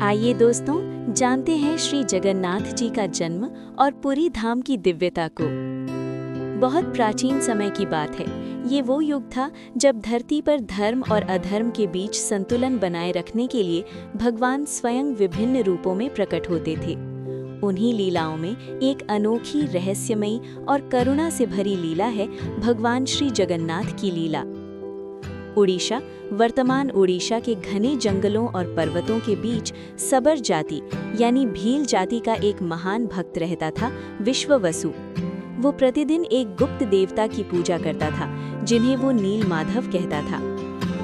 आइए दोस्तों, जानते हैं श्री जगन्नाथ जी का जन्म और पुरी धाम की दिव्यता को। बहुत प्राचीन समय की बात है। ये वो युग था जब धरती पर धर्म और अधर्म के बीच संतुलन बनाए रखने के लिए भगवान स्वयं विभिन्न रूपों में प्रकट होते थे। उन्हीं लीलाओं में एक अनोखी, रहस्यमयी और करुणा से भरी लीला है भगवान श्री जगन्नाथ की लीला। उड़ीसा, वर्तमान उड़ीसा के घने जंगलों और पर्वतों के बीच सबर जाति यानी भील जाति का एक महान भक्त रहता था, विश्ववसु। वो प्रतिदिन एक गुप्त देवता की पूजा करता था, जिन्हें वो नीलमाधव कहता था।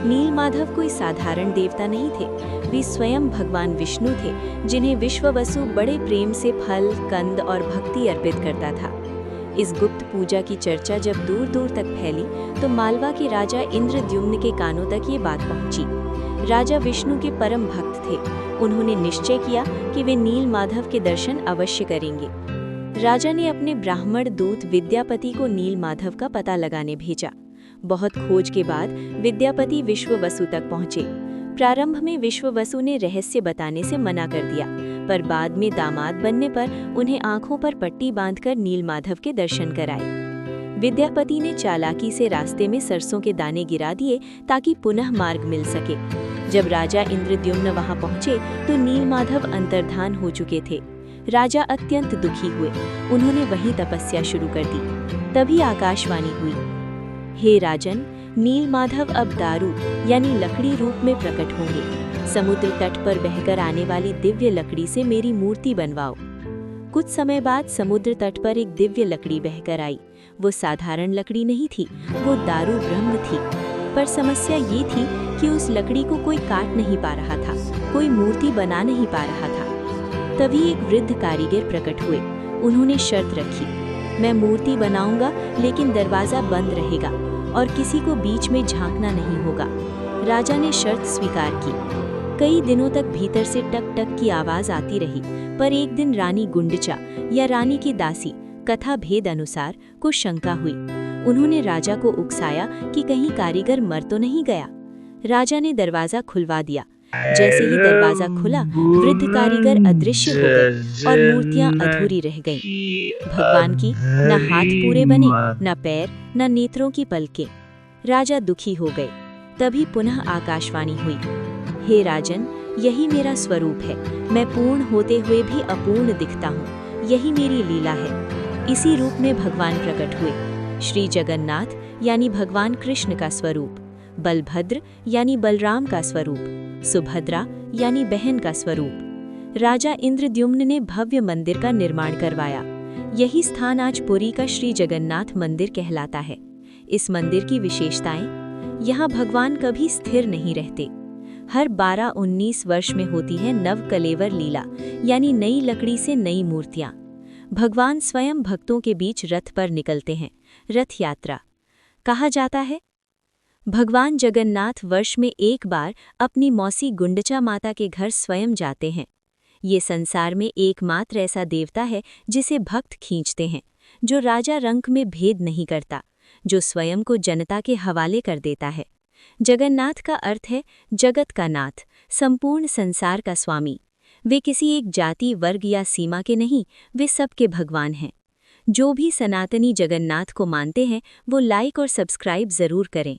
नीलमाधव कोई साधारण देवता नहीं थे, वे स्वयं भगवान विष्णु थे, जिन्हें विश्ववसु बड़े प्रेम से फल, कंद और भक्ति अर्पित करता था। इस गुप्त पूजा की चर्चा जब दूर दूर तक फैली तो मालवा के राजा इंद्रद्युम्न के कानों तक ये बात पहुंची। राजा विष्णु के परम भक्त थे। उन्होंने निश्चय किया कि वे नीलमाधव के दर्शन अवश्य करेंगे। राजा ने अपने ब्राह्मण दूत विद्यापति को नीलमाधव का पता लगाने भेजा। बहुत खोज के बाद विद्यापति विश्ववसु तक पहुंचे। प्रारंभ में विश्ववसु ने रहस्य बताने से मना कर दिया, पर बाद में दामाद बनने पर उन्हें आंखों पर पट्टी बांधकर नीलमाधव के दर्शन कराए। विद्यापति ने चालाकी से रास्ते में सरसों के दाने गिरा दिए ताकि पुनः मार्ग मिल सके। जब राजा इंद्रद्युम्न वहां पहुंचे तो नीलमाधव अंतर्धान हो चुके थे। राजा अत्यंत दुखी हुए। उन्होंने वहीं तपस्या शुरू कर दी। तभी आकाशवाणी हुई, हे राजन, नीलमाधव अब दारू यानी लकड़ी रूप में प्रकट होंगे। समुद्र तट पर बहकर आने वाली दिव्य लकड़ी से मेरी मूर्ति बनवाओ। कुछ समय बाद समुद्र तट पर एक दिव्य लकड़ी बहकर आई। वो साधारण लकड़ी नहीं थी, वो दारू ब्रह्म थी। पर समस्या ये थी कि उस लकड़ी को कोई काट नहीं पा रहा था, कोई मूर्ति बना नहीं पा रहा था। तभी एक वृद्ध कारीगर प्रकट हुए। उन्होंने शर्त रखी, मैं मूर्ति बनाऊंगा लेकिन दरवाजा बंद रहेगा और किसी को बीच में झांकना नहीं होगा। राजा ने शर्त स्वीकार की। कई दिनों तक भीतर से टक टक की आवाज आती रही, पर एक दिन रानी गुंडचा या रानी की दासी, कथा भेद अनुसार, को शंका हुई। उन्होंने राजा को उकसाया कि कहीं कारीगर मर तो नहीं गया। राजा ने दरवाजा खुलवा दिया। जैसे ही दरवाजा खुला, वृद्ध कारीगर अदृश्य हो गए और मूर्तियां अधूरी रह गईं। भगवान की न हाथ पूरे बने, न पैर, न नेत्रों की पलकें। राजा दुखी हो गए। तभी पुनः आकाशवाणी हुई, हे राजन, यही मेरा स्वरूप है। मैं पूर्ण होते हुए भी अपूर्ण दिखता हूँ। यही मेरी लीला है। इसी रूप में भगवान प्रकट हुए। श्री जगन्नाथ यानी भगवान कृष्ण का स्वरूप, बलभद्र यानी बलराम का स्वरूप, सुभद्रा यानी बहन का स्वरूप। राजा इंद्रद्युम्न ने भव्य मंदिर का निर्माण करवाया। यही स्थान आज पुरी का श्री जगन्नाथ मंदिर कहलाता है। इस मंदिर की विशेषताएं, यहाँ भगवान कभी स्थिर नहीं रहते। हर 12-19 वर्ष में होती है नव कलेवर लीला, यानी नई लकड़ी से नई मूर्तियां। भगवान स्वयं भक्तों के बीच रथ पर निकलते हैं। रथ यात्रा कहा जाता है। भगवान जगन्नाथ वर्ष में एक बार अपनी मौसी गुंडचा माता के घर स्वयं जाते हैं। ये संसार में एकमात्र ऐसा देवता है जिसे भक्त खींचते हैं, जो राजा रंक में भेद नहीं करता, जो स्वयं को जनता के हवाले कर देता है। जगन्नाथ का अर्थ है जगत का नाथ, संपूर्ण संसार का स्वामी। वे किसी एक जाति, वर्ग या सीमा के नहीं, वे सबके भगवान हैं। जो भी सनातनी जगन्नाथ को मानते हैं वो लाइक और सब्सक्राइब जरूर करें।